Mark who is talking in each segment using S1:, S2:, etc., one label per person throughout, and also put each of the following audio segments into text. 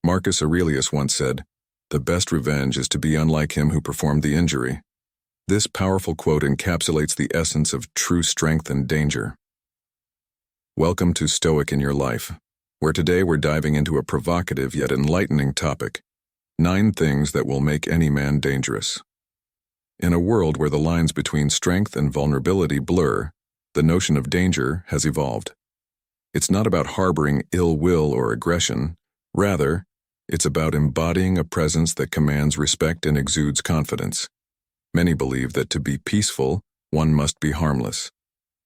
S1: Marcus Aurelius once said, "The best revenge is to be unlike him who performed the injury." This powerful quote encapsulates the essence of true strength and danger. Welcome to Stoic In Your Life, where today we're diving into a provocative yet enlightening topic: 9 things that will make any man dangerous. In a world where the lines between strength and vulnerability blur, the notion of danger has evolved. It's not about harboring ill will or aggression. Rather, it's about embodying a presence that commands respect and exudes confidence. Many believe that to be peaceful, one must be harmless.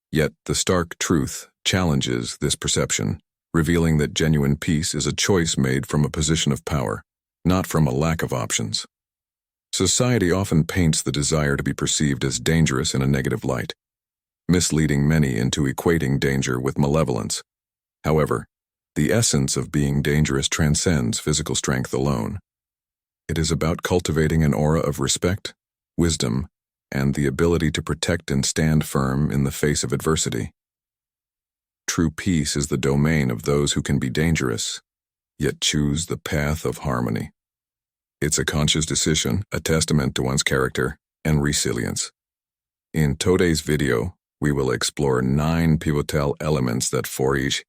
S1: Yet the stark truth challenges this perception, revealing that genuine peace is a choice made from a position of power, not from a lack of options. Society often paints the desire to be perceived as dangerous in a negative light, misleading many into equating danger with malevolence. However, the essence of being dangerous transcends physical strength alone. It is about cultivating an aura of respect, wisdom, and the ability to protect and stand firm in the face of adversity. True peace is the domain of those who can be dangerous, yet choose the path of harmony. It's a conscious decision, a testament to one's character and resilience. In today's video, we will explore 9 pivotal elements that forge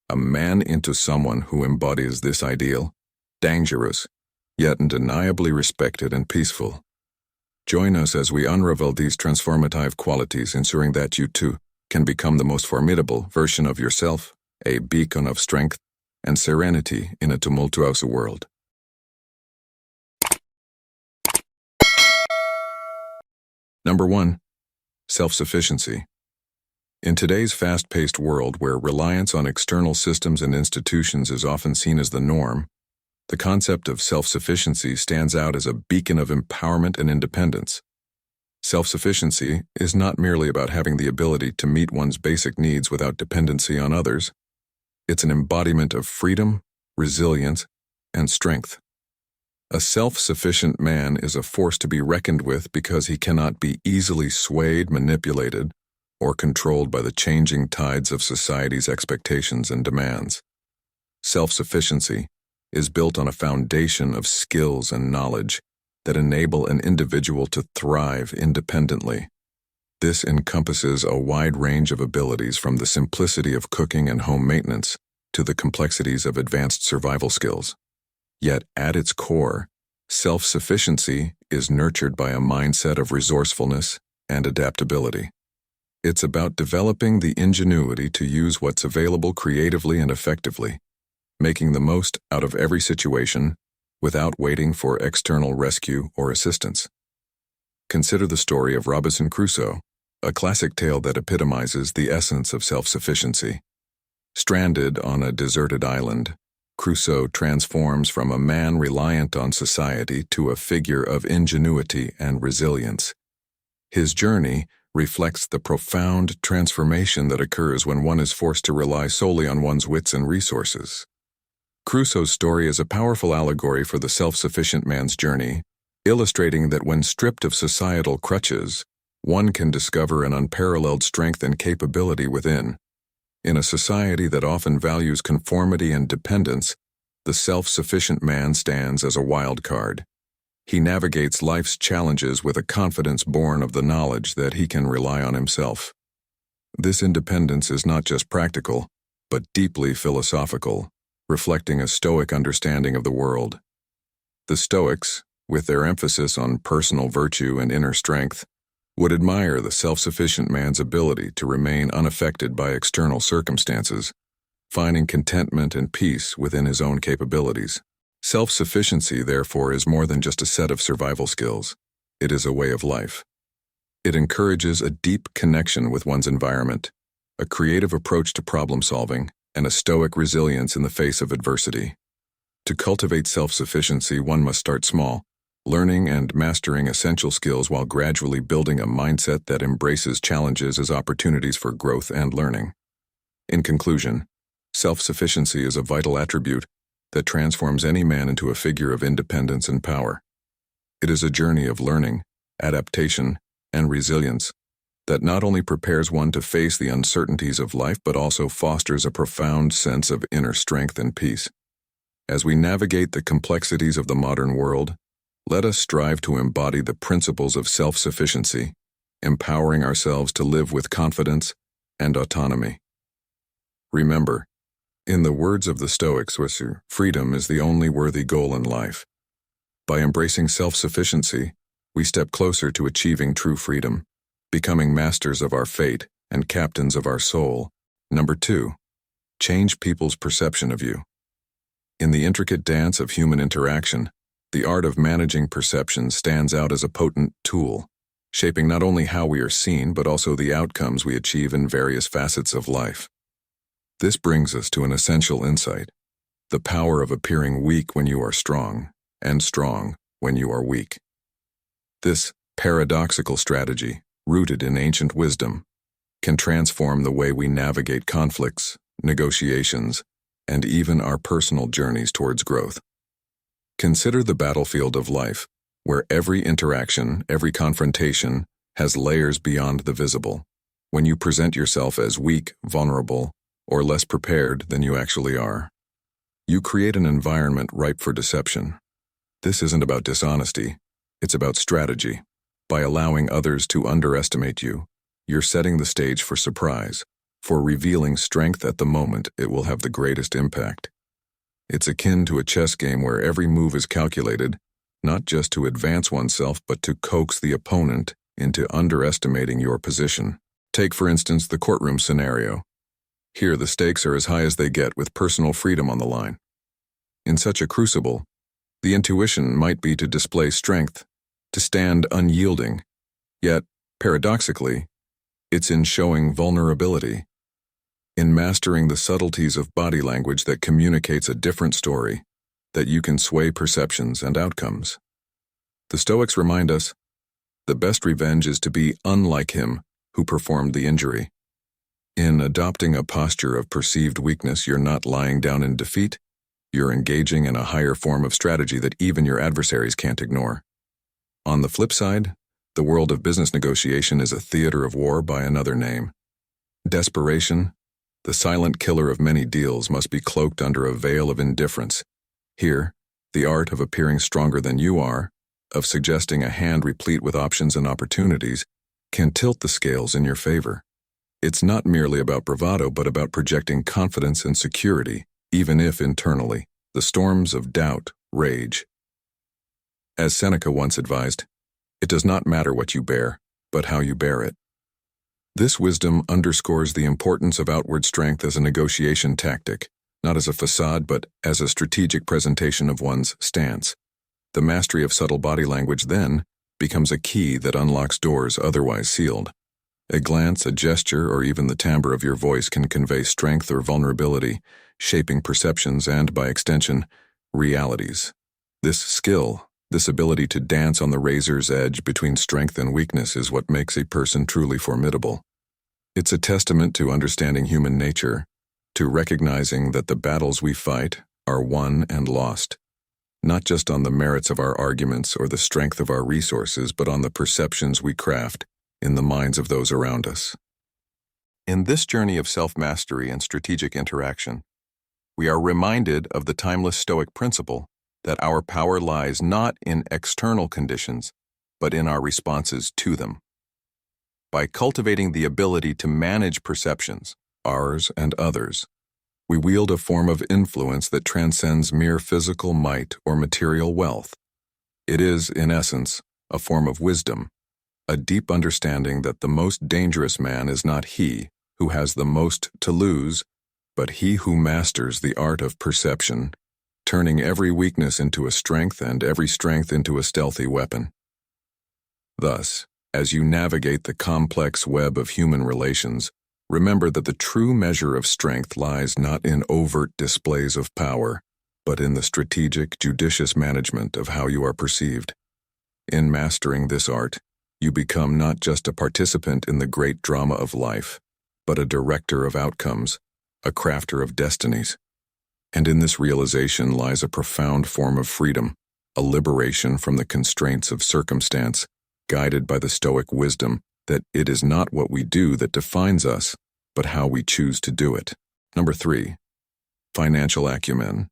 S1: a man into someone who embodies this ideal, dangerous, yet undeniably respected and peaceful. Join us as we unravel these transformative qualities, ensuring that you too can become the most formidable version of yourself, a beacon of strength and serenity in a tumultuous world. Number 1. Self-sufficiency. In today's fast-paced world where reliance on external systems and institutions is often seen as the norm, the concept of self-sufficiency stands out as a beacon of empowerment and independence. Self-sufficiency is not merely about having the ability to meet one's basic needs without dependency on others. It's an embodiment of freedom, resilience, and strength. A self-sufficient man is a force to be reckoned with because he cannot be easily swayed, manipulated, or controlled by the changing tides of society's expectations and demands. Self-sufficiency is built on a foundation of skills and knowledge that enable an individual to thrive independently. This encompasses a wide range of abilities, from the simplicity of cooking and home maintenance to the complexities of advanced survival skills. Yet at its core, self-sufficiency is nurtured by a mindset of resourcefulness and adaptability. It's about developing the ingenuity to use what's available creatively and effectively, making the most out of every situation without waiting for external rescue or assistance. Consider the story of Robinson Crusoe, a classic tale that epitomizes the essence of self-sufficiency. Stranded on a deserted island, Crusoe transforms from a man reliant on society to a figure of ingenuity and resilience. His journey reflects the profound transformation that occurs when one is forced to rely solely on one's wits and resources. Crusoe's story is a powerful allegory for the self-sufficient man's journey, illustrating that when stripped of societal crutches, one can discover an unparalleled strength and capability within. In a society that often values conformity and dependence, the self-sufficient man stands as a wild card. He navigates life's challenges with a confidence born of the knowledge that he can rely on himself. This independence is not just practical, but deeply philosophical, reflecting a Stoic understanding of the world. The Stoics, with their emphasis on personal virtue and inner strength, would admire the self-sufficient man's ability to remain unaffected by external circumstances, finding contentment and peace within his own capabilities. Self-sufficiency, therefore, is more than just a set of survival skills. It is a way of life. It encourages a deep connection with one's environment, a creative approach to problem-solving, and a stoic resilience in the face of adversity. To cultivate self-sufficiency, one must start small, learning and mastering essential skills while gradually building a mindset that embraces challenges as opportunities for growth and learning. In conclusion, self-sufficiency is a vital attribute that transforms any man into a figure of independence and power. It is a journey of learning, adaptation, and resilience that not only prepares one to face the uncertainties of life but also fosters a profound sense of inner strength and peace. As we navigate the complexities of the modern world, let us strive to embody the principles of self-sufficiency, empowering ourselves to live with confidence and autonomy. Remember, in the words of the Stoics, freedom is the only worthy goal in life. By embracing self-sufficiency, we step closer to achieving true freedom, becoming masters of our fate and captains of our soul. Number 2, change people's perception of you. In the intricate dance of human interaction, the art of managing perception stands out as a potent tool, shaping not only how we are seen but also the outcomes we achieve in various facets of life. This brings us to an essential insight: the power of appearing weak when you are strong, and strong when you are weak. This paradoxical strategy, rooted in ancient wisdom, can transform the way we navigate conflicts, negotiations, and even our personal journeys towards growth. Consider the battlefield of life, where every interaction, every confrontation, has layers beyond the visible. When you present yourself as weak, vulnerable, or less prepared than you actually are, you create an environment ripe for deception. This isn't about dishonesty, it's about strategy. By allowing others to underestimate you, you're setting the stage for surprise, for revealing strength at the moment it will have the greatest impact. It's akin to a chess game where every move is calculated, not just to advance oneself but to coax the opponent into underestimating your position. Take, for instance, the courtroom scenario. Here, the stakes are as high as they get, with personal freedom on the line. In such a crucible, the intuition might be to display strength, to stand unyielding. Yet, paradoxically, it's in showing vulnerability, in mastering the subtleties of body language that communicates a different story, that you can sway perceptions and outcomes. The Stoics remind us, the best revenge is to be unlike him who performed the injury. In adopting a posture of perceived weakness, you're not lying down in defeat, you're engaging in a higher form of strategy that even your adversaries can't ignore. On the flip side, the world of business negotiation is a theater of war by another name. Desperation, the silent killer of many deals, must be cloaked under a veil of indifference. Here, the art of appearing stronger than you are, of suggesting a hand replete with options and opportunities, can tilt the scales in your favor. It's not merely about bravado, but about projecting confidence and security, even if internally the storms of doubt rage. As Seneca once advised, it does not matter what you bear, but how you bear it. This wisdom underscores the importance of outward strength as a negotiation tactic, not as a facade but as a strategic presentation of one's stance. The mastery of subtle body language then becomes a key that unlocks doors otherwise sealed. A glance, a gesture, or even the timbre of your voice can convey strength or vulnerability, shaping perceptions and, by extension, realities. This skill, this ability to dance on the razor's edge between strength and weakness, is what makes a person truly formidable. It's a testament to understanding human nature, to recognizing that the battles we fight are won and lost, not just on the merits of our arguments or the strength of our resources, but on the perceptions we craft in the minds of those around us. In this journey of self-mastery and strategic interaction, we are reminded of the timeless Stoic principle that our power lies not in external conditions, but in our responses to them. By cultivating the ability to manage perceptions, ours and others, we wield a form of influence that transcends mere physical might or material wealth. It is, in essence, a form of wisdom, a deep understanding that the most dangerous man is not he who has the most to lose, but he who masters the art of perception, turning every weakness into a strength and every strength into a stealthy weapon. Thus, as you navigate the complex web of human relations, remember that the true measure of strength lies not in overt displays of power, but in the strategic, judicious management of how you are perceived. In mastering this art, you become not just a participant in the great drama of life, but a director of outcomes, a crafter of destinies. And in this realization lies a profound form of freedom, a liberation from the constraints of circumstance, guided by the Stoic wisdom that it is not what we do that defines us, but how we choose to do it. Number 3, financial acumen.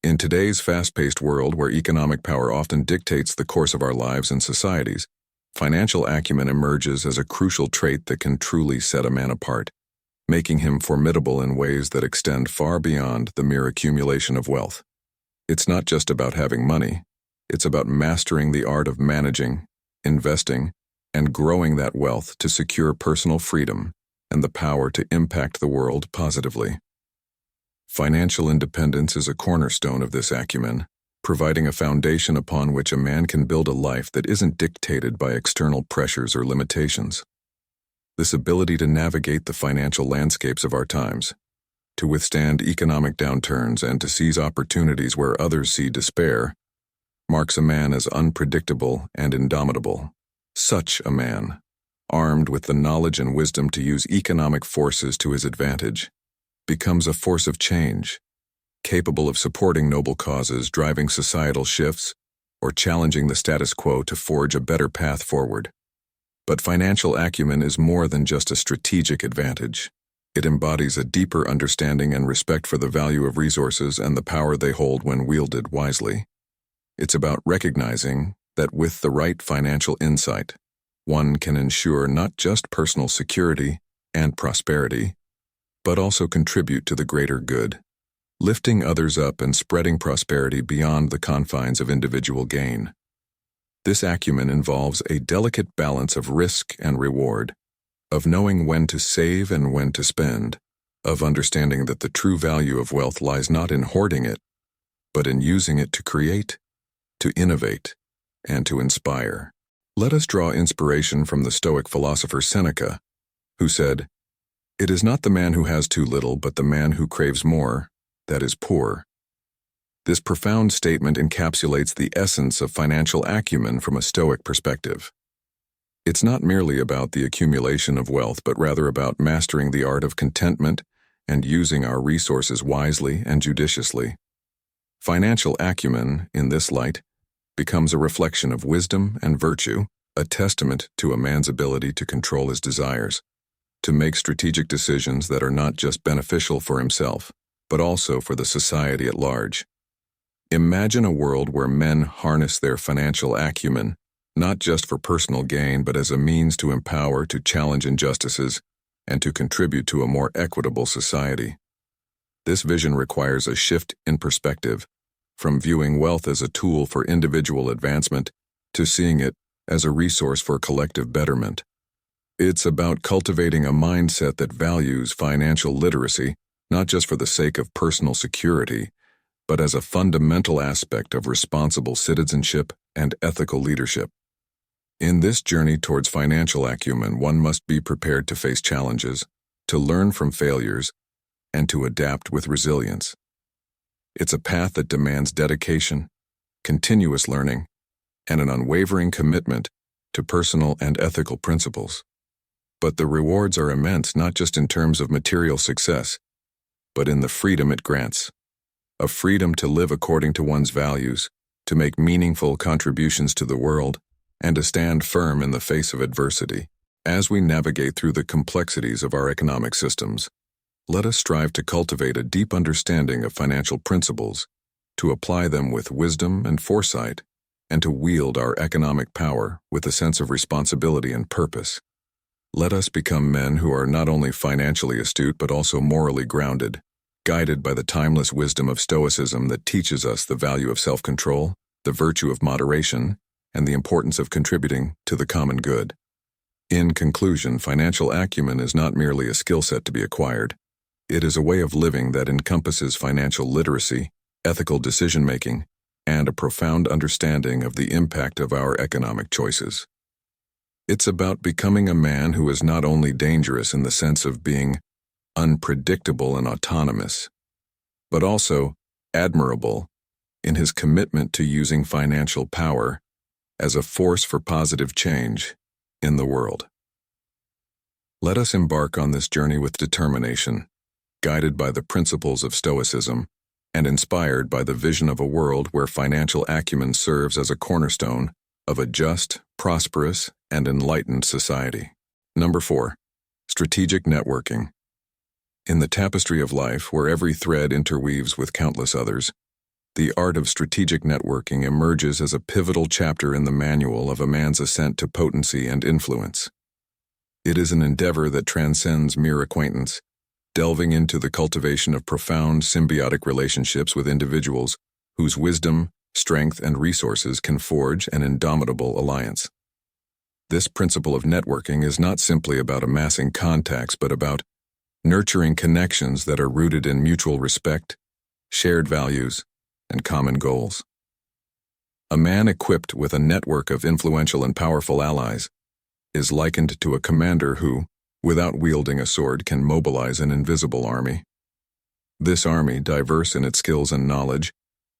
S1: In today's fast-paced world where economic power often dictates the course of our lives and societies, financial acumen emerges as a crucial trait that can truly set a man apart, making him formidable in ways that extend far beyond the mere accumulation of wealth. It's not just about having money, it's about mastering the art of managing, investing, and growing that wealth to secure personal freedom and the power to impact the world positively. Financial independence is a cornerstone of this acumen, providing a foundation upon which a man can build a life that isn't dictated by external pressures or limitations. This ability to navigate the financial landscapes of our times, to withstand economic downturns and to seize opportunities where others see despair, marks a man as unpredictable and indomitable. Such a man, armed with the knowledge and wisdom to use economic forces to his advantage, becomes a force of change, capable of supporting noble causes, driving societal shifts, or challenging the status quo to forge a better path forward. But financial acumen is more than just a strategic advantage. It embodies a deeper understanding and respect for the value of resources and the power they hold when wielded wisely. It's about recognizing that with the right financial insight, one can ensure not just personal security and prosperity, but also contribute to the greater good, lifting others up and spreading prosperity beyond the confines of individual gain. This acumen involves a delicate balance of risk and reward, of knowing when to save and when to spend, of understanding that the true value of wealth lies not in hoarding it, but in using it to create, to innovate, and to inspire. Let us draw inspiration from the Stoic philosopher Seneca, who said, "It is not the man who has too little, but the man who craves more, that is poor." This profound statement encapsulates the essence of financial acumen from a Stoic perspective. It's not merely about the accumulation of wealth, but rather about mastering the art of contentment and using our resources wisely and judiciously. Financial acumen, in this light, becomes a reflection of wisdom and virtue, a testament to a man's ability to control his desires, to make strategic decisions that are not just beneficial for himself, but also for the society at large. Imagine a world where men harness their financial acumen, not just for personal gain, but as a means to empower, to challenge injustices, and to contribute to a more equitable society. This vision requires a shift in perspective, from viewing wealth as a tool for individual advancement to seeing it as a resource for collective betterment. It's about cultivating a mindset that values financial literacy, not just for the sake of personal security, but as a fundamental aspect of responsible citizenship and ethical leadership. In this journey towards financial acumen, one must be prepared to face challenges, to learn from failures, and to adapt with resilience. It's a path that demands dedication, continuous learning, and an unwavering commitment to personal and ethical principles. But the rewards are immense, not just in terms of material success, but in the freedom it grants. A freedom to live according to one's values, to make meaningful contributions to the world, and to stand firm in the face of adversity. As we navigate through the complexities of our economic systems, let us strive to cultivate a deep understanding of financial principles, to apply them with wisdom and foresight, and to wield our economic power with a sense of responsibility and purpose. Let us become men who are not only financially astute but also morally grounded, guided by the timeless wisdom of Stoicism that teaches us the value of self-control, the virtue of moderation, and the importance of contributing to the common good. In conclusion, financial acumen is not merely a skill set to be acquired. It is a way of living that encompasses financial literacy, ethical decision-making, and a profound understanding of the impact of our economic choices. It's about becoming a man who is not only dangerous in the sense of being unpredictable and autonomous, but also admirable in his commitment to using financial power as a force for positive change in the world. Let us embark on this journey with determination, guided by the principles of Stoicism and inspired by the vision of a world where financial acumen serves as a cornerstone of a just, prosperous, and enlightened society. Number 4. Strategic networking. In the tapestry of life, where every thread interweaves with countless others, The art of strategic networking emerges as a pivotal chapter in the manual of a man's ascent to potency and influence. It is an endeavor that transcends mere acquaintance, delving into the cultivation of profound symbiotic relationships with individuals whose wisdom, strength, and resources can forge an indomitable alliance. This principle of networking is not simply about amassing contacts, but about nurturing connections that are rooted in mutual respect, shared values, and common goals. A man equipped with a network of influential and powerful allies is likened to a commander who, without wielding a sword, can mobilize an invisible army. This army, diverse in its skills and knowledge,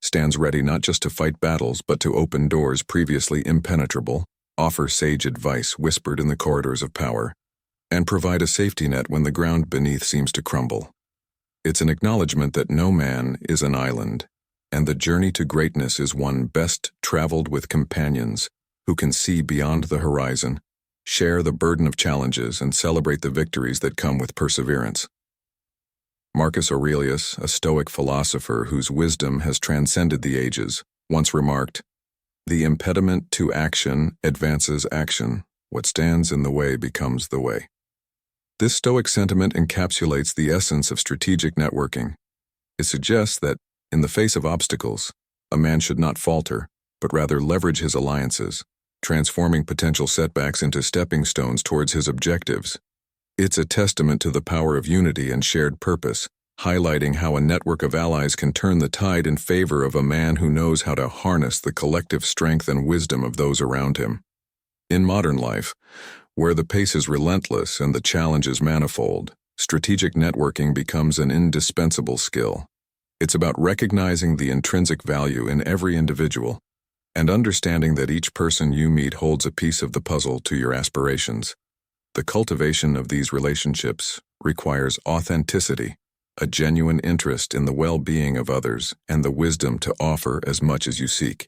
S1: stands ready not just to fight battles but to open doors previously impenetrable, offer sage advice whispered in the corridors of power, and provide a safety net when the ground beneath seems to crumble. It's an acknowledgement that no man is an island, and the journey to greatness is one best traveled with companions who can see beyond the horizon, share the burden of challenges, and celebrate the victories that come with perseverance. Marcus Aurelius, a Stoic philosopher whose wisdom has transcended the ages, once remarked, "The impediment to action advances action. What stands in the way becomes the way." This Stoic sentiment encapsulates the essence of strategic networking. It suggests that, in the face of obstacles, a man should not falter, but rather leverage his alliances, transforming potential setbacks into stepping stones towards his objectives. It's a testament to the power of unity and shared purpose, highlighting how a network of allies can turn the tide in favor of a man who knows how to harness the collective strength and wisdom of those around him. In modern life, where the pace is relentless and the challenge is manifold, strategic networking becomes an indispensable skill. It's about recognizing the intrinsic value in every individual and understanding that each person you meet holds a piece of the puzzle to your aspirations. The cultivation of these relationships requires authenticity, a genuine interest in the well-being of others, and the wisdom to offer as much as you seek.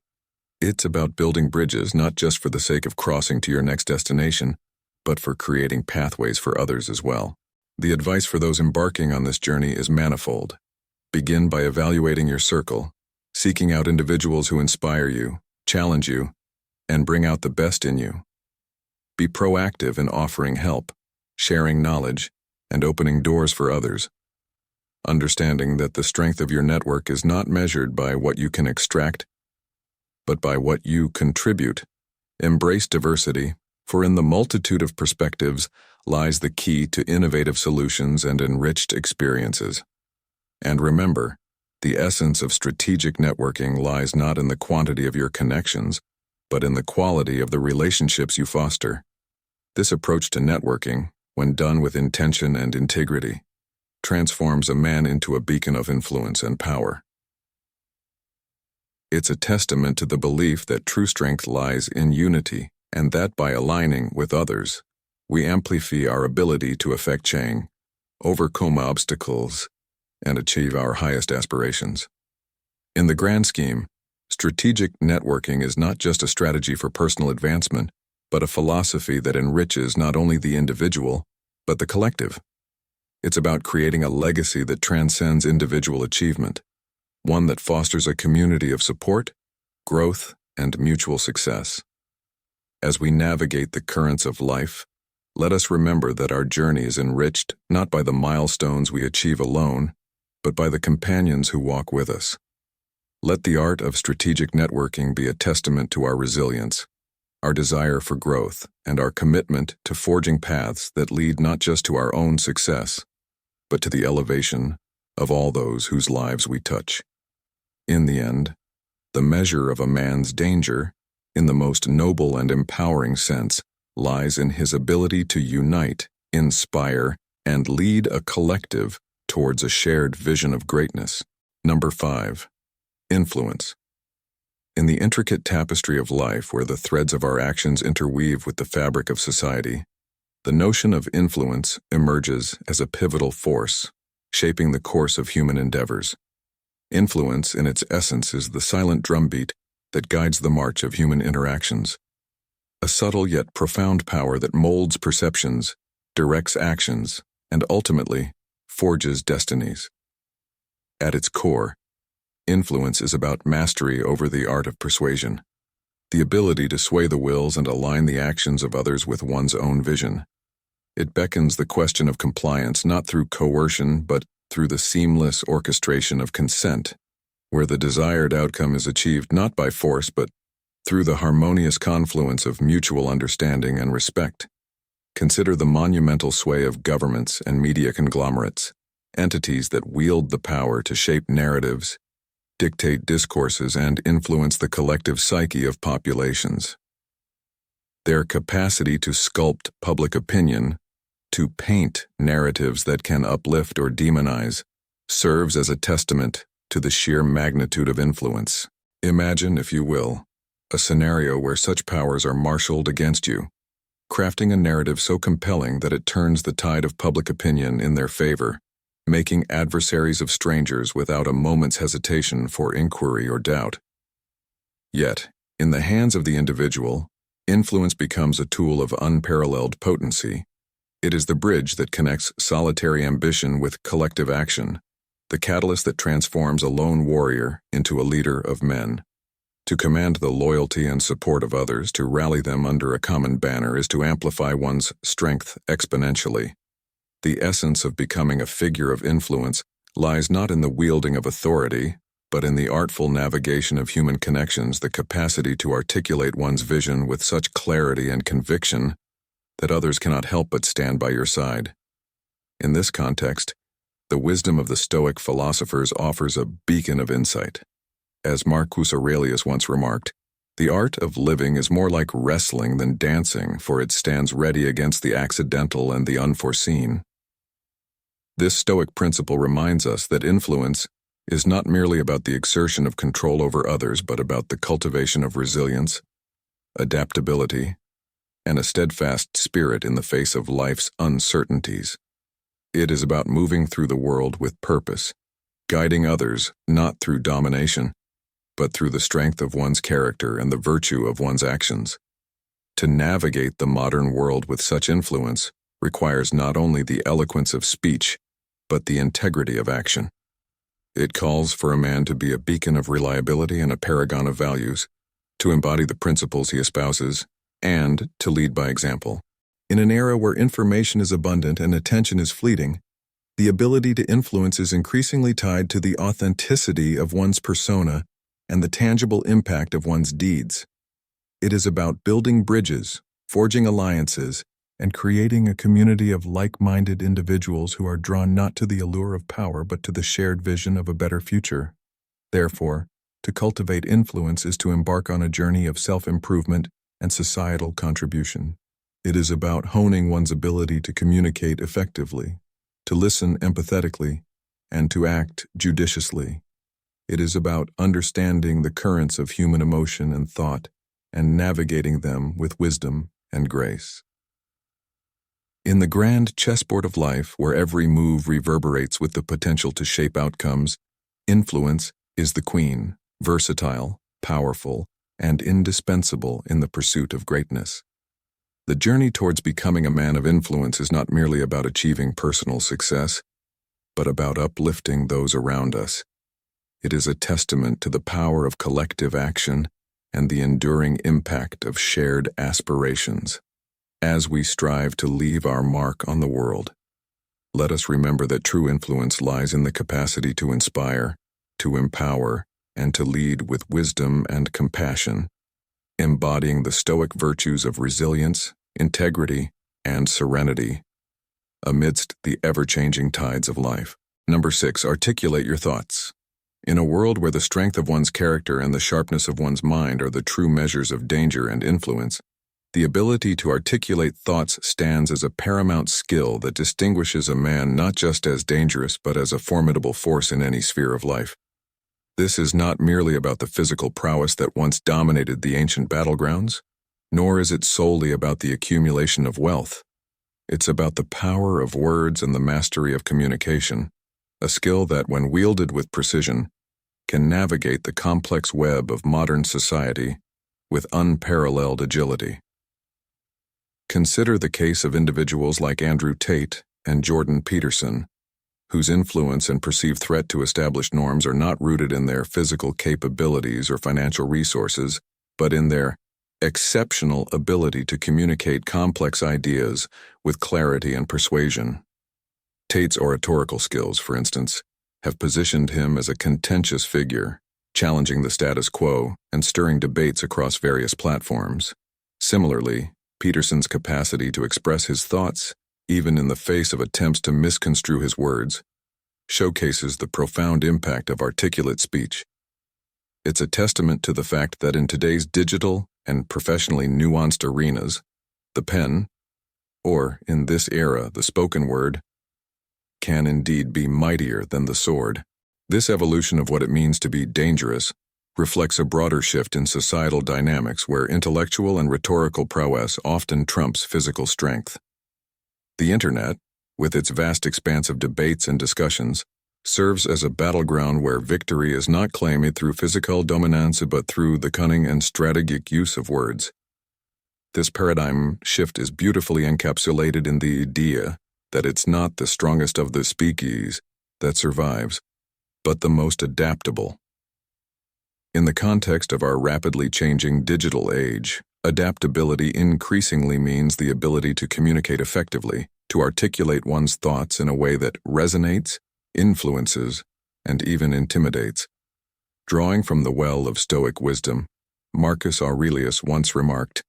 S1: It's about building bridges not just for the sake of crossing to your next destination, but for creating pathways for others as well. The advice for those embarking on this journey is manifold. Begin by evaluating your circle, seeking out individuals who inspire you, challenge you, and bring out the best in you. Be proactive in offering help, sharing knowledge, and opening doors for others, understanding that the strength of your network is not measured by what you can extract, but by what you contribute. Embrace diversity, for in the multitude of perspectives lies the key to innovative solutions and enriched experiences. And remember, the essence of strategic networking lies not in the quantity of your connections, but in the quality of the relationships you foster. This approach to networking, when done with intention and integrity, transforms a man into a beacon of influence and power. It's a testament to the belief that true strength lies in unity, and that by aligning with others, we amplify our ability to effect change, overcome obstacles, and achieve our highest aspirations. In the grand scheme, strategic networking is not just a strategy for personal advancement, but a philosophy that enriches not only the individual, but the collective. It's about creating a legacy that transcends individual achievement, one that fosters a community of support, growth, and mutual success. As we navigate the currents of life, let us remember that our journey is enriched not by the milestones we achieve alone, but by the companions who walk with us. Let the art of strategic networking be a testament to our resilience, our desire for growth, and our commitment to forging paths that lead not just to our own success, but to the elevation of all those whose lives we touch. In the end, the measure of a man's danger, in the most noble and empowering sense, lies in his ability to unite, inspire, and lead a collective towards a shared vision of greatness. Number 5. Influence. In the intricate tapestry of life where the threads of our actions interweave with the fabric of society, the notion of influence emerges as a pivotal force, shaping the course of human endeavors. Influence, in its essence, is the silent drumbeat that guides the march of human interactions, a subtle yet profound power that molds perceptions, directs actions, and ultimately forges destinies. At its core, Influence is about mastery over the art of persuasion, the ability to sway the wills and align the actions of others with one's own vision. It beckons the question of compliance not through coercion but through the seamless orchestration of consent, where the desired outcome is achieved not by force but through the harmonious confluence of mutual understanding and respect. Consider the monumental sway of governments and media conglomerates, entities that wield the power to shape narratives, dictate discourses, and influence the collective psyche of populations. Their capacity to sculpt public opinion, to paint narratives that can uplift or demonize, serves as a testament to the sheer magnitude of influence. Imagine, if you will, a scenario where such powers are marshaled against you, crafting a narrative so compelling that it turns the tide of public opinion in their favor, making adversaries of strangers without a moment's hesitation for inquiry or doubt. Yet, in the hands of the individual, influence becomes a tool of unparalleled potency. It is the bridge that connects solitary ambition with collective action, the catalyst that transforms a lone warrior into a leader of men. To command the loyalty and support of others, to rally them under a common banner, is to amplify one's strength exponentially. The essence of becoming a figure of influence lies not in the wielding of authority, but in the artful navigation of human connections, the capacity to articulate one's vision with such clarity and conviction that others cannot help but stand by your side. In this context, the wisdom of the Stoic philosophers offers a beacon of insight. As Marcus Aurelius once remarked, the art of living is more like wrestling than dancing, for it stands ready against the accidental and the unforeseen. This Stoic principle reminds us that influence is not merely about the exertion of control over others, but about the cultivation of resilience, adaptability, and a steadfast spirit in the face of life's uncertainties. It is about moving through the world with purpose, guiding others not through domination, but through the strength of one's character and the virtue of one's actions. To navigate the modern world with such influence requires not only the eloquence of speech, but the integrity of action. It calls for a man to be a beacon of reliability and a paragon of values, to embody the principles he espouses, and to lead by example. In an era where information is abundant and attention is fleeting, the ability to influence is increasingly tied to the authenticity of one's persona and the tangible impact of one's deeds. It is about building bridges, forging alliances, and creating a community of like-minded individuals who are drawn not to the allure of power but to the shared vision of a better future. Therefore, to cultivate influence is to embark on a journey of self-improvement and societal contribution. It is about honing one's ability to communicate effectively, to listen empathetically, and to act judiciously. It is about understanding the currents of human emotion and thought and navigating them with wisdom and grace. In the grand chessboard of life, where every move reverberates with the potential to shape outcomes, influence is the queen, versatile, powerful, and indispensable in the pursuit of greatness. The journey towards becoming a man of influence is not merely about achieving personal success, but about uplifting those around us. It is a testament to the power of collective action and the enduring impact of shared aspirations. As we strive to leave our mark on the world, let us remember that true influence lies in the capacity to inspire, to empower, and to lead with wisdom and compassion, embodying the Stoic virtues of resilience, integrity, and serenity amidst the ever-changing tides of life. Number 6, articulate your thoughts. In a world where the strength of one's character and the sharpness of one's mind are the true measures of danger and influence, the ability to articulate thoughts stands as a paramount skill that distinguishes a man not just as dangerous but as a formidable force in any sphere of life. This is not merely about the physical prowess that once dominated the ancient battlegrounds, nor is it solely about the accumulation of wealth. It's about the power of words and the mastery of communication, a skill that, when wielded with precision, can navigate the complex web of modern society with unparalleled agility. Consider the case of individuals like Andrew Tate and Jordan Peterson, whose influence and perceived threat to established norms are not rooted in their physical capabilities or financial resources, but in their exceptional ability to communicate complex ideas with clarity and persuasion. Tate's oratorical skills, for instance, have positioned him as a contentious figure, challenging the status quo and stirring debates across various platforms. Similarly, Peterson's capacity to express his thoughts, even in the face of attempts to misconstrue his words, showcases the profound impact of articulate speech. It's a testament to the fact that in today's digital and professionally nuanced arenas, the pen, or in this era, the spoken word, can indeed be mightier than the sword. This evolution of what it means to be dangerous reflects a broader shift in societal dynamics where intellectual and rhetorical prowess often trumps physical strength. The Internet, with its vast expanse of debates and discussions, serves as a battleground where victory is not claimed through physical dominance but through the cunning and strategic use of words. This paradigm shift is beautifully encapsulated in the idea that it's not the strongest of the species that survives, but the most adaptable. In the context of our rapidly changing digital age, adaptability increasingly means the ability to communicate effectively, to articulate one's thoughts in a way that resonates, influences, and even intimidates. Drawing from the well of Stoic wisdom, Marcus Aurelius once remarked,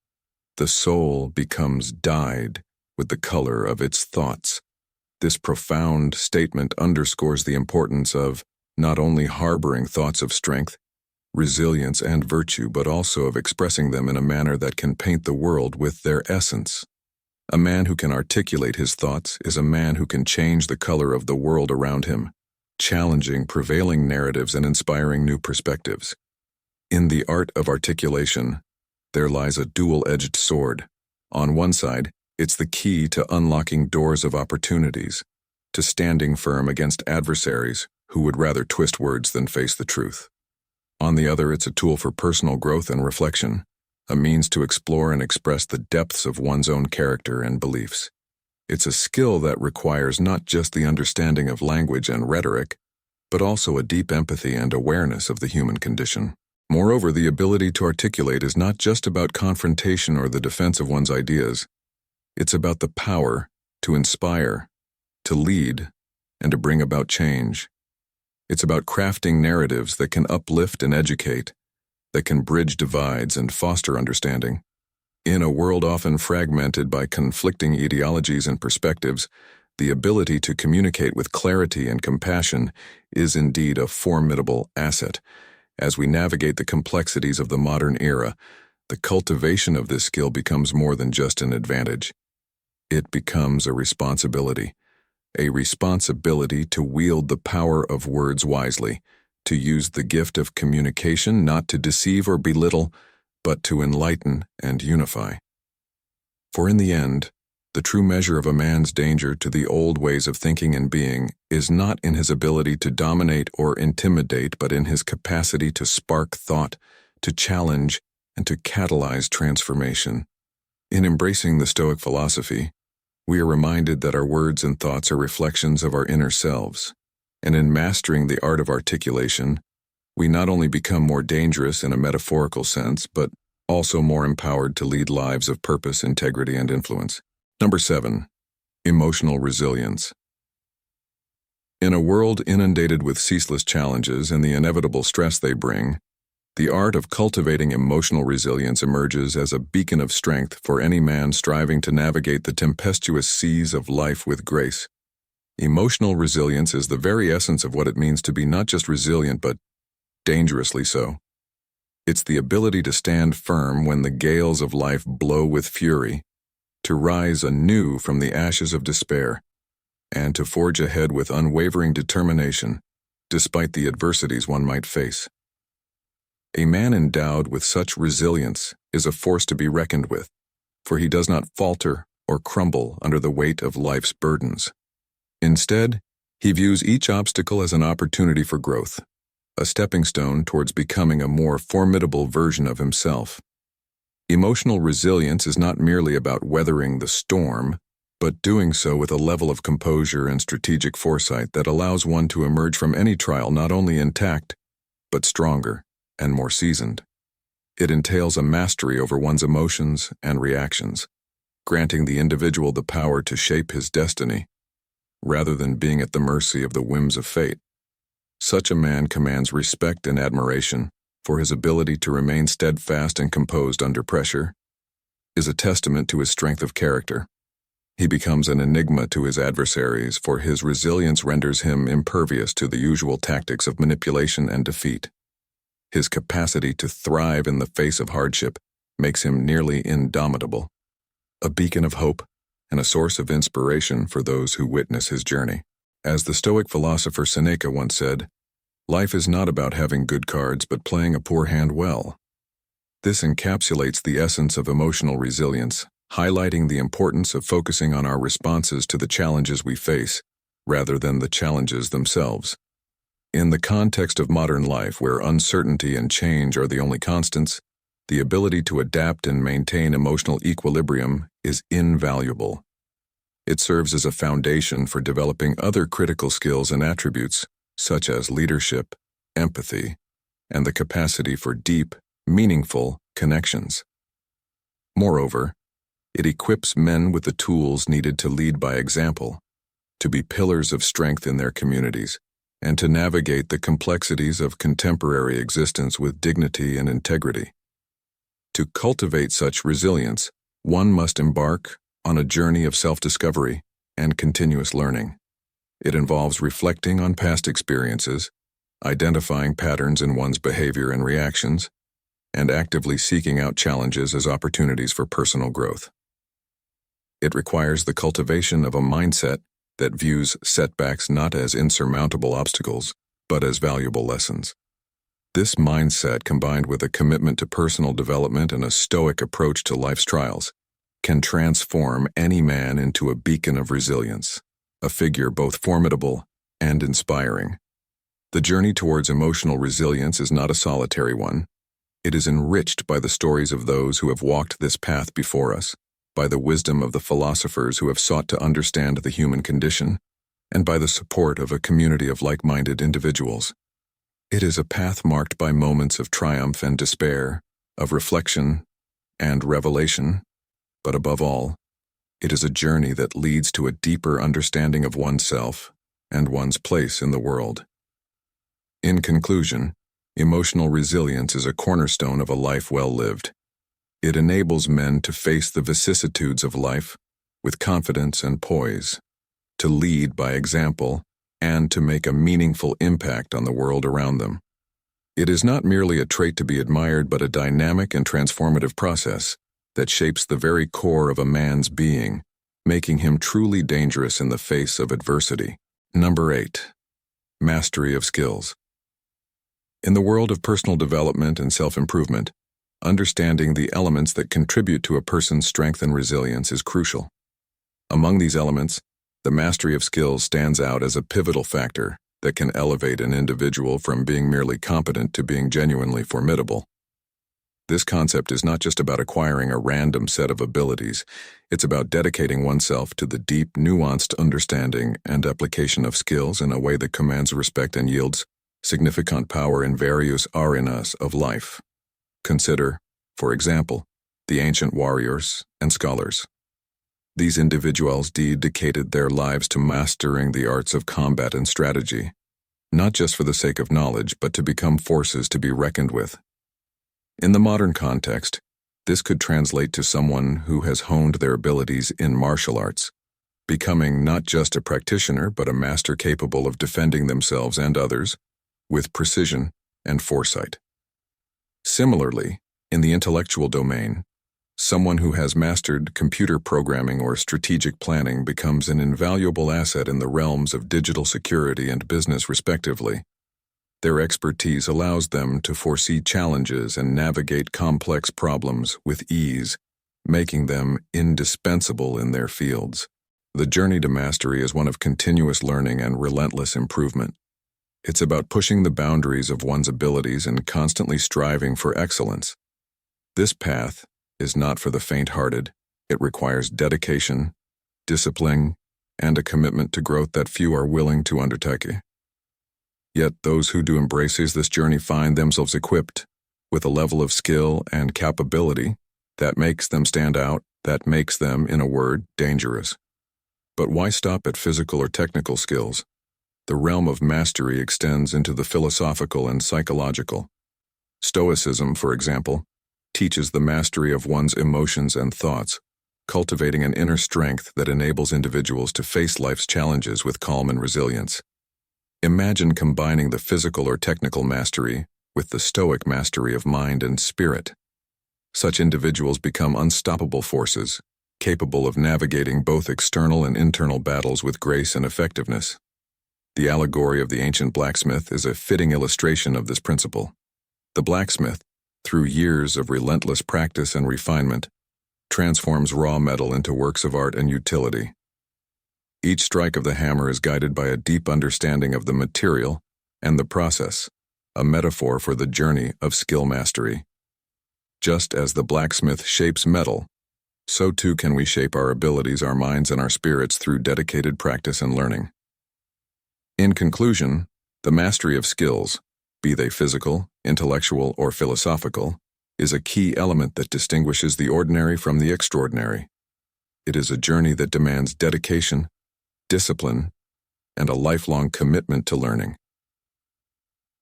S1: "The soul becomes dyed with the color of its thoughts." This profound statement underscores the importance of not only harboring thoughts of strength, resilience, and virtue, but also of expressing them in a manner that can paint the world with their essence. A man who can articulate his thoughts is a man who can change the color of the world around him, challenging prevailing narratives and inspiring new perspectives. In the art of articulation, there lies a dual-edged sword. On one side, it's the key to unlocking doors of opportunities, to standing firm against adversaries who would rather twist words than face the truth. On the other, it's a tool for personal growth and reflection, a means to explore and express the depths of one's own character and beliefs. It's a skill that requires not just the understanding of language and rhetoric, but also a deep empathy and awareness of the human condition. Moreover, the ability to articulate is not just about confrontation or the defense of one's ideas. It's about the power to inspire, to lead, and to bring about change. It's about crafting narratives that can uplift and educate, that can bridge divides and foster understanding. In a world often fragmented by conflicting ideologies and perspectives, the ability to communicate with clarity and compassion is indeed a formidable asset. As we navigate the complexities of the modern era, the cultivation of this skill becomes more than just an advantage. It becomes a responsibility to wield the power of words wisely, to use the gift of communication not to deceive or belittle, but to enlighten and unify. For in the end, the true measure of a man's danger to the old ways of thinking and being is not in his ability to dominate or intimidate, but in his capacity to spark thought, to challenge, and to catalyze transformation. In embracing the Stoic philosophy, we are reminded that our words and thoughts are reflections of our inner selves, and in mastering the art of articulation, we not only become more dangerous in a metaphorical sense, but also more empowered to lead lives of purpose, integrity, and influence. Number 7. Emotional resilience. In a world inundated with ceaseless challenges and the inevitable stress they bring, the art of cultivating emotional resilience emerges as a beacon of strength for any man striving to navigate the tempestuous seas of life with grace. Emotional resilience is the very essence of what it means to be not just resilient but dangerously so. It's the ability to stand firm when the gales of life blow with fury, to rise anew from the ashes of despair, and to forge ahead with unwavering determination, despite the adversities one might face. A man endowed with such resilience is a force to be reckoned with, for he does not falter or crumble under the weight of life's burdens. Instead, he views each obstacle as an opportunity for growth, a stepping stone towards becoming a more formidable version of himself. Emotional resilience is not merely about weathering the storm, but doing so with a level of composure and strategic foresight that allows one to emerge from any trial not only intact, but stronger and more seasoned. It entails a mastery over one's emotions and reactions, granting the individual the power to shape his destiny, rather than being at the mercy of the whims of fate. Such a man commands respect and admiration, for his ability to remain steadfast and composed under pressure is a testament to his strength of character. He becomes an enigma to his adversaries, for his resilience renders him impervious to the usual tactics of manipulation and defeat. His capacity to thrive in the face of hardship makes him nearly indomitable, a beacon of hope and a source of inspiration for those who witness his journey. As the Stoic philosopher Seneca once said, "Life is not about having good cards but playing a poor hand well." This encapsulates the essence of emotional resilience, highlighting the importance of focusing on our responses to the challenges we face, rather than the challenges themselves. In the context of modern life, where uncertainty and change are the only constants, the ability to adapt and maintain emotional equilibrium is invaluable. It serves as a foundation for developing other critical skills and attributes, such as leadership, empathy, and the capacity for deep, meaningful connections. Moreover, it equips men with the tools needed to lead by example, to be pillars of strength in their communities, and to navigate the complexities of contemporary existence with dignity and integrity. To cultivate such resilience, one must embark on a journey of self-discovery and continuous learning. It involves reflecting on past experiences, identifying patterns in one's behavior and reactions, and actively seeking out challenges as opportunities for personal growth. It requires the cultivation of a mindset that views setbacks not as insurmountable obstacles, but as valuable lessons. This mindset, combined with a commitment to personal development and a stoic approach to life's trials, can transform any man into a beacon of resilience, a figure both formidable and inspiring. The journey towards emotional resilience is not a solitary one. It is enriched by the stories of those who have walked this path before us, by the wisdom of the philosophers who have sought to understand the human condition, and by the support of a community of like-minded individuals. It is a path marked by moments of triumph and despair, of reflection and revelation, but above all, it is a journey that leads to a deeper understanding of oneself and one's place in the world. In conclusion, emotional resilience is a cornerstone of a life well lived. It enables men to face the vicissitudes of life with confidence and poise, to lead by example, and to make a meaningful impact on the world around them. It is not merely a trait to be admired, but a dynamic and transformative process that shapes the very core of a man's being, making him truly dangerous in the face of adversity. Number 8. Mastery of skills. In the world of personal development and self-improvement, understanding the elements that contribute to a person's strength and resilience is crucial. Among these elements, the mastery of skills stands out as a pivotal factor that can elevate an individual from being merely competent to being genuinely formidable. This concept is not just about acquiring a random set of abilities, it's about dedicating oneself to the deep, nuanced understanding and application of skills in a way that commands respect and yields significant power in various arenas of life. Consider, for example, the ancient warriors and scholars. These individuals dedicated their lives to mastering the arts of combat and strategy, not just for the sake of knowledge, but to become forces to be reckoned with. In the modern context, this could translate to someone who has honed their abilities in martial arts, becoming not just a practitioner, but a master capable of defending themselves and others with precision and foresight. Similarly, in the intellectual domain, someone who has mastered computer programming or strategic planning becomes an invaluable asset in the realms of digital security and business, respectively. Their expertise allows them to foresee challenges and navigate complex problems with ease, making them indispensable in their fields. The journey to mastery is one of continuous learning and relentless improvement. It's about pushing the boundaries of one's abilities and constantly striving for excellence. This path is not for the faint-hearted. It requires dedication, discipline, and a commitment to growth that few are willing to undertake. Yet those who do embrace this journey find themselves equipped with a level of skill and capability that makes them stand out, that makes them, in a word, dangerous. But why stop at physical or technical skills? The realm of mastery extends into the philosophical and psychological. Stoicism, for example, teaches the mastery of one's emotions and thoughts, cultivating an inner strength that enables individuals to face life's challenges with calm and resilience. Imagine combining the physical or technical mastery with the Stoic mastery of mind and spirit. Such individuals become unstoppable forces, capable of navigating both external and internal battles with grace and effectiveness. The allegory of the ancient blacksmith is a fitting illustration of this principle. The blacksmith, through years of relentless practice and refinement, transforms raw metal into works of art and utility. Each strike of the hammer is guided by a deep understanding of the material and the process, a metaphor for the journey of skill mastery. Just as the blacksmith shapes metal, so too can we shape our abilities, our minds, and our spirits through dedicated practice and learning. In conclusion, the mastery of skills, be they physical, intellectual, or philosophical, is a key element that distinguishes the ordinary from the extraordinary. It is a journey that demands dedication, discipline, and a lifelong commitment to learning.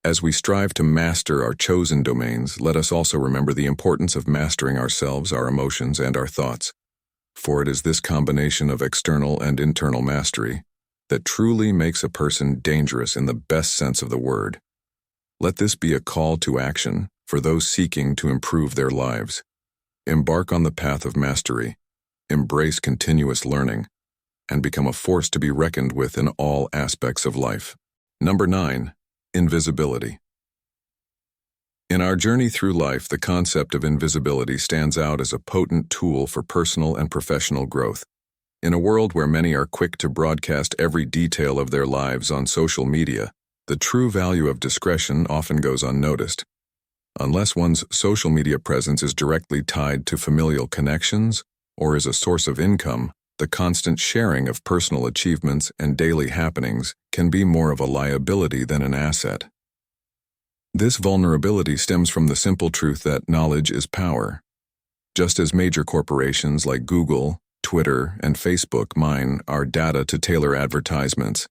S1: As we strive to master our chosen domains, let us also remember the importance of mastering ourselves, our emotions, and our thoughts. For it is this combination of external and internal mastery that truly makes a person dangerous in the best sense of the word. Let this be a call to action for those seeking to improve their lives. Embark on the path of mastery, embrace continuous learning, and become a force to be reckoned with in all aspects of life. Number 9. Invisibility. In our journey through life, the concept of invisibility stands out as a potent tool for personal and professional growth. In a world where many are quick to broadcast every detail of their lives on social media, the true value of discretion often goes unnoticed. Unless one's social media presence is directly tied to familial connections or is a source of income, the constant sharing of personal achievements and daily happenings can be more of a liability than an asset. This vulnerability stems from the simple truth that knowledge is power. Just as major corporations like Google, Twitter, and Facebook mine our data to tailor advertisements,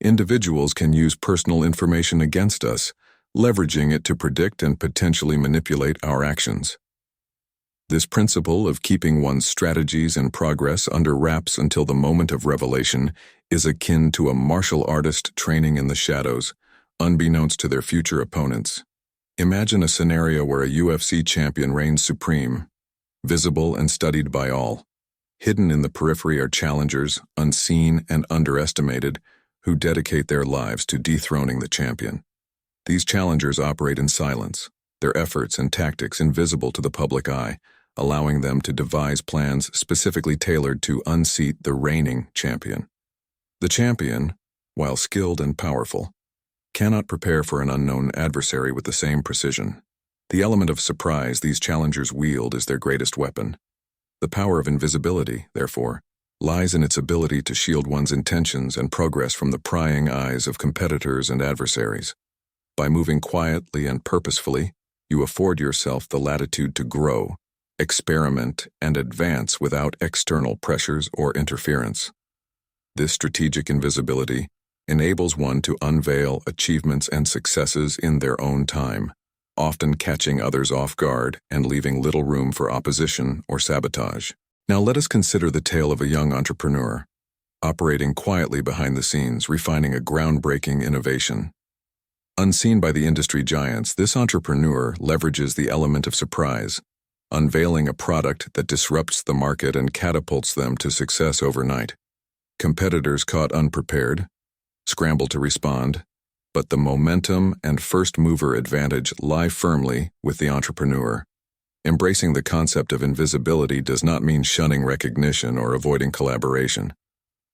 S1: individuals can use personal information against us, leveraging it to predict and potentially manipulate our actions. This principle of keeping one's strategies and progress under wraps until the moment of revelation is akin to a martial artist training in the shadows, unbeknownst to their future opponents. Imagine a scenario where a UFC champion reigns supreme, visible and studied by all. Hidden in the periphery are challengers, unseen and underestimated, who dedicate their lives to dethroning the champion. These challengers operate in silence, their efforts and tactics invisible to the public eye, allowing them to devise plans specifically tailored to unseat the reigning champion. The champion, while skilled and powerful, cannot prepare for an unknown adversary with the same precision. The element of surprise these challengers wield is their greatest weapon. The power of invisibility, therefore, lies in its ability to shield one's intentions and progress from the prying eyes of competitors and adversaries. By moving quietly and purposefully, you afford yourself the latitude to grow, experiment, and advance without external pressures or interference. This strategic invisibility enables one to unveil achievements and successes in their own time, often catching others off guard and leaving little room for opposition or sabotage. Now let us consider the tale of a young entrepreneur, operating quietly behind the scenes, refining a groundbreaking innovation. Unseen by the industry giants, this entrepreneur leverages the element of surprise, unveiling a product that disrupts the market and catapults them to success overnight. Competitors caught unprepared, scramble to respond, but the momentum and first-mover advantage lie firmly with the entrepreneur. Embracing the concept of invisibility does not mean shunning recognition or avoiding collaboration.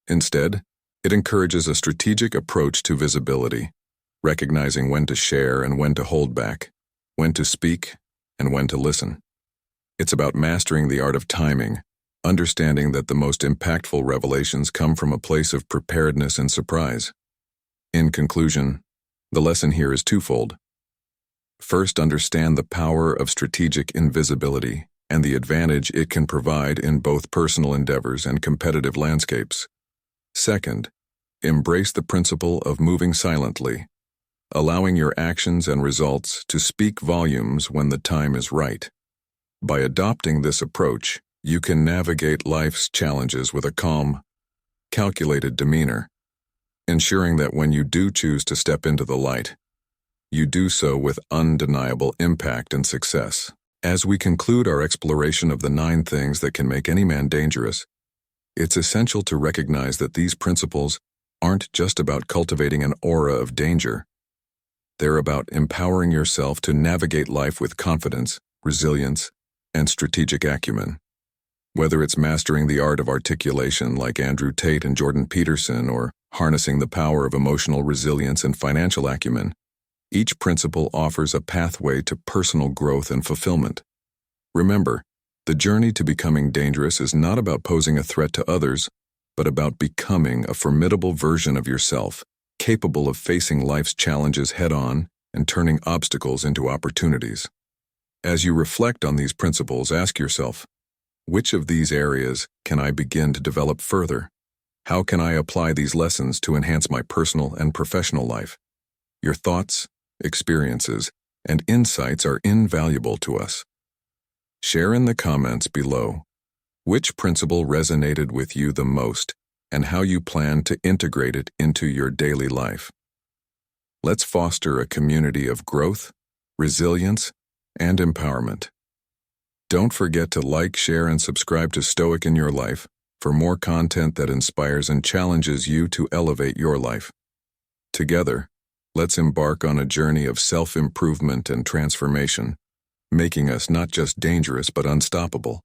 S1: Instead, it encourages a strategic approach to visibility, recognizing when to share and when to hold back, when to speak and when to listen. It's about mastering the art of timing, understanding that the most impactful revelations come from a place of preparedness and surprise. In conclusion, the lesson here is twofold. First, understand the power of strategic invisibility and the advantage it can provide in both personal endeavors and competitive landscapes. Second, embrace the principle of moving silently, allowing your actions and results to speak volumes when the time is right. By adopting this approach, you can navigate life's challenges with a calm, calculated demeanor, ensuring that when you do choose to step into the light, you do so with undeniable impact and success. As we conclude our exploration of the 9 things that can make any man dangerous, it's essential to recognize that these principles aren't just about cultivating an aura of danger. They're about empowering yourself to navigate life with confidence, resilience, and strategic acumen. Whether it's mastering the art of articulation like Andrew Tate and Jordan Peterson, or harnessing the power of emotional resilience and financial acumen, each principle offers a pathway to personal growth and fulfillment. Remember, the journey to becoming dangerous is not about posing a threat to others, but about becoming a formidable version of yourself, capable of facing life's challenges head-on and turning obstacles into opportunities. As you reflect on these principles, ask yourself, which of these areas can I begin to develop further? How can I apply these lessons to enhance my personal and professional life? Your thoughts, experiences, and insights are invaluable to us. Share in the comments below which principle resonated with you the most and how you plan to integrate it into your daily life. Let's foster a community of growth, resilience, and empowerment. Don't forget to like, share, and subscribe to Stoic in Your Life for more content that inspires and challenges you to elevate your life. Together, let's embark on a journey of self-improvement and transformation, making us not just dangerous but unstoppable.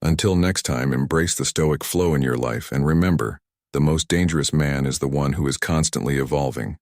S1: Until next time, embrace the Stoic flow in your life and remember, the most dangerous man is the one who is constantly evolving.